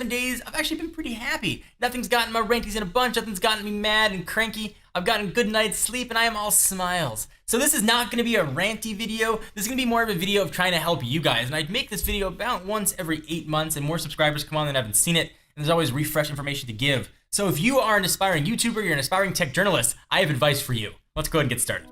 days, I've actually been pretty happy. Nothing's gotten my rankies in a bunch, nothing's gotten me mad and cranky. I've gotten good night's sleep and I am all smiles. So this is not gonna be a ranty video. This is gonna be more of a video of trying to help you guys. And I'd make this video about once every 8 months, and more subscribers come on than haven't seen it. And there's always refresh information to give. So if you are an aspiring YouTuber, you're an aspiring tech journalist, I have advice for you. Let's go ahead and get started.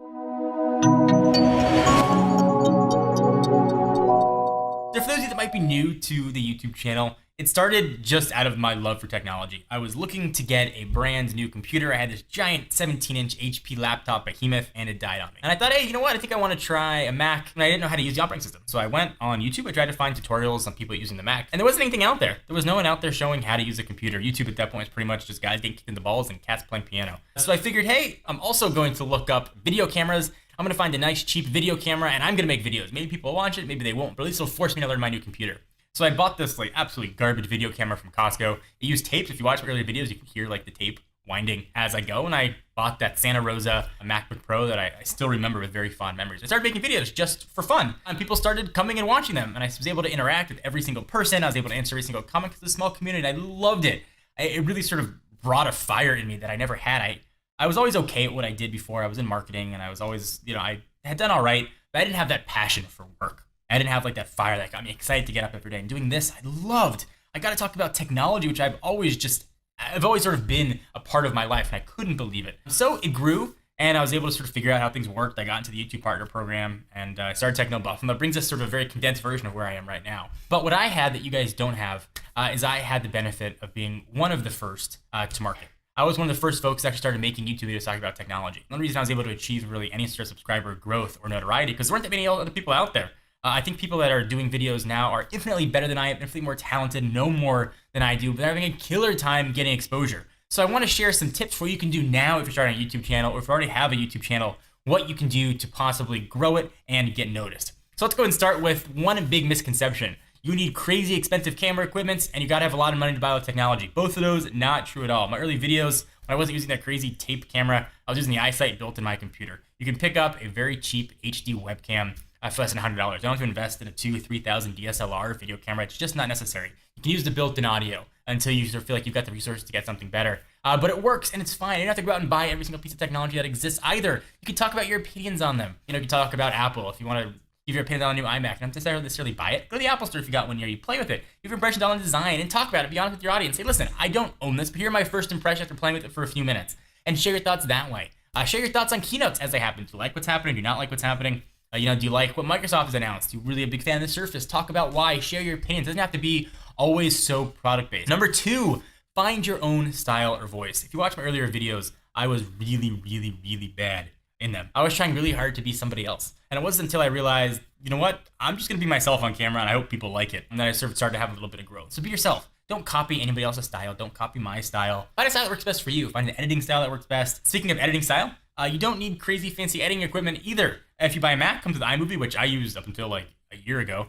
So for those of you that might be new to the YouTube channel, it started just out of my love for technology. I was looking to get a brand new computer. I had this giant 17-inch HP laptop behemoth and it died on me. And I thought, hey, you know what? I think I want to try a Mac, and I didn't know how to use the operating system. So I went on YouTube. I tried to find tutorials on people using the Mac, and there wasn't anything out there. There was no one out there showing how to use a computer. YouTube at that point was pretty much just guys getting kicked in the balls and cats playing piano. So I figured, hey, I'm also going to look up video cameras. I'm gonna find a nice cheap video camera and I'm gonna make videos. Maybe people will watch it, maybe they won't, but at least it'll force me to learn my new computer. So I bought this like absolutely garbage video camera from Costco. It used tapes. If you watch my earlier videos, you can hear like the tape winding as I go. And I bought that Santa Rosa MacBook Pro that I still remember with very fond memories. I started making videos just for fun, and people started coming and watching them. And I was able to interact with every single person. I was able to answer every single comment because it's a small community. And I loved it. It really sort of brought a fire in me that I never had. I was always okay at what I did before. I was in marketing and I was always, I had done all right, but I didn't have that passion for work. I didn't have like that fire that got me excited to get up every day. And doing this, I loved. I got to talk about technology, which I've always sort of been a part of my life, and I couldn't believe it. So it grew, and I was able to sort of figure out how things worked. I got into the YouTube Partner Program, and I started Techno Buff, and that brings us sort of a very condensed version of where I am right now. But what I had that you guys don't have is I had the benefit of being one of the first to market. I was one of the first folks that actually started making YouTube videos talking about technology. One reason I was able to achieve really any sort of subscriber growth or notoriety, because there weren't that many other people out there. I think people that are doing videos now are infinitely better than I am, infinitely more talented, know more than I do, but they're having a killer time getting exposure. So I want to share some tips for what you can do now if you're starting a YouTube channel, or if you already have a YouTube channel, what you can do to possibly grow it and get noticed. So let's go ahead and start with one big misconception. You need crazy expensive camera equipment, and you gotta have a lot of money to buy all the technology. Both of those, not true at all. My early videos, when I wasn't using that crazy tape camera, I was using the iSight built in my computer. You can pick up a very cheap HD webcam for less than $100. You don't have to invest in a $2,000 to $3,000 DSLR video camera. It's just not necessary. You can use the built-in audio until you sort of feel like you've got the resources to get something better. But it works and it's fine. You don't have to go out and buy every single piece of technology that exists either. You can talk about your opinions on them. You can talk about Apple if you want to give your opinion on a new iMac. You don't necessarily buy it. Go to the Apple Store if you got one near you. Play with it. Give your impressions on the design and talk about it. Be honest with your audience. Say, listen, I don't own this, but here are my first impressions after playing with it for a few minutes. And share your thoughts that way. Share your thoughts on keynotes as they happen. Do you like what's happening? Do you not like what's happening? Do you like what Microsoft has announced? You're really a big fan of the Surface. Talk about why. Share your opinions. It doesn't have to be always so product-based. Number 2, find your own style or voice. If you watch my earlier videos, I was really bad in them. I was trying really hard to be somebody else. And it wasn't until I realized, you know what? I'm just gonna be myself on camera and I hope people like it. And then I sort of started to have a little bit of growth. So be yourself. Don't copy anybody else's style. Don't copy my style. Find a style that works best for you. Find an editing style that works best. Speaking of editing style, you don't need crazy fancy editing equipment either. If you buy a Mac, come to the iMovie, which I used up until like a year ago.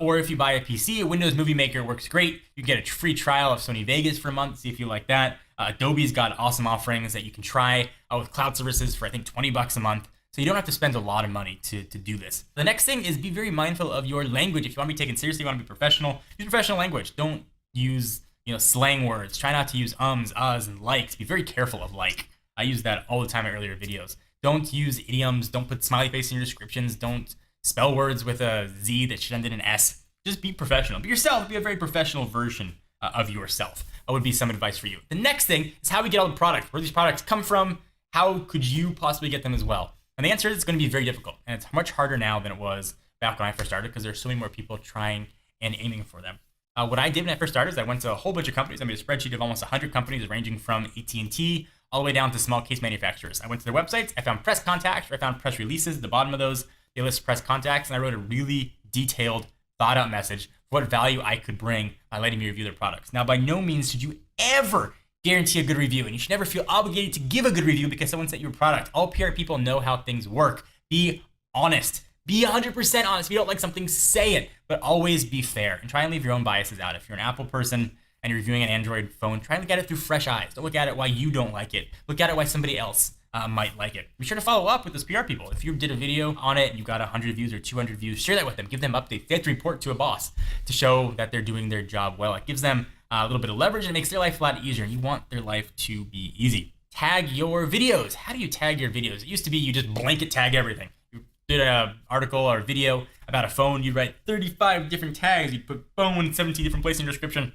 Or if you buy a PC, a Windows Movie Maker works great. You can get a free trial of Sony Vegas for a month, see if you like that. Adobe's got awesome offerings that you can try with cloud services for I think $20 a month. So you don't have to spend a lot of money to do this. The next thing is be very mindful of your language. If you want to be taken seriously, you want to be professional, use professional language. Don't use slang words. Try not to use ums, uhs, and likes. Be very careful of like. I use that all the time in earlier videos. Don't use idioms. Don't put smiley face in your descriptions. Don't spell words with a Z that should end in an S. Just be professional. Be yourself. Be a very professional version of yourself. That would be some advice for you. The next thing is how we get all the products. Where these products come from. How could you possibly get them as well? And the answer is it's going to be very difficult. And it's much harder now than it was back when I first started because there's so many more people trying and aiming for them. What I did when I first started is I went to a whole bunch of companies. I made a spreadsheet of almost 100 companies ranging from AT&T all the way down to small case manufacturers. I went to their websites. I found press contacts, or I found press releases. At the bottom of those, they list press contacts, and I wrote a really detailed, thought-out message for what value I could bring by letting me review their products. Now, by no means should you ever guarantee a good review, and you should never feel obligated to give a good review because someone sent you a product. All PR people know how things work. Be honest. Be 100% honest. If you don't like something, say it, but always be fair and try and leave your own biases out. If you're an Apple person and you're reviewing an Android phone, try and look at it through fresh eyes. Don't look at it why you don't like it. Look at it why somebody else might like it. Be sure to follow up with those PR people. If you did a video on it and you got 100 views or 200 views, share that with them. Give them updates. They have to report to a boss to show that they're doing their job well. It gives them a little bit of leverage, and it makes their life a lot easier. You want their life to be easy. Tag your videos. How do you tag your videos? It used to be you just blanket tag everything. You did an article or a video about a phone, you'd write 35 different tags, you'd put phone 17 different places in your description.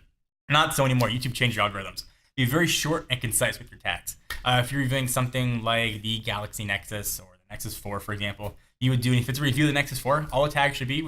Not so anymore. YouTube changed your algorithms. Be very short and concise with your tags. If you're reviewing something like the Galaxy Nexus or the Nexus 4, for example, you would do, if it's a review of the Nexus 4, all the tags should be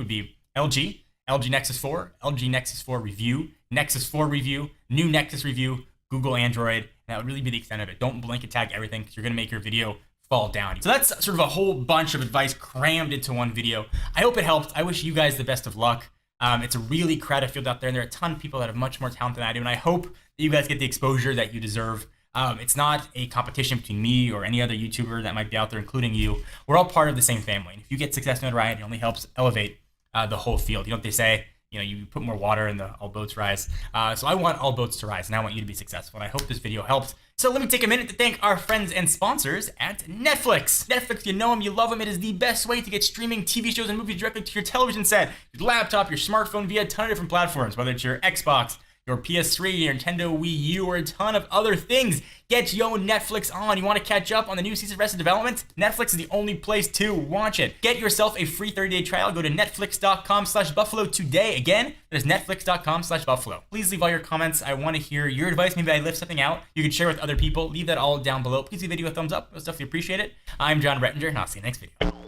LG, LG Nexus 4, LG Nexus 4 review, Nexus 4 review, new Nexus review, Google Android, and that would really be the extent of it. Don't blanket tag everything because you're going to make your video fall down. So that's sort of a whole bunch of advice crammed into one video. I hope it helped. I wish you guys the best of luck. It's a really crowded field out there, and there are a ton of people that have much more talent than I do, and I hope that you guys get the exposure that you deserve. It's not a competition between me or any other YouTuber that might be out there, including you. We're all part of the same family, and if you get success and notoriety, it only helps elevate the whole field. You know what they say? You put more water in all boats rise. So I want all boats to rise, and I want you to be successful, and I hope this video helped. So let me take a minute to thank our friends and sponsors at Netflix. Netflix, you know them, you love them. It is the best way to get streaming TV shows and movies directly to your television set, your laptop, your smartphone, via a ton of different platforms, whether it's your Xbox, your PS3, your Nintendo Wii U, or a ton of other things. Get yo Netflix on. You want to catch up on the new season of Arrested Development? Netflix is the only place to watch it. Get yourself a free 30-day trial. Go to netflix.com/buffalo today. Again, that is netflix.com/buffalo. Please leave all your comments. I want to hear your advice. Maybe I left something out you can share with other people. Leave that all down below. Please leave the video a thumbs up. I'll definitely appreciate it. I'm John Rettinger, and I'll see you next video.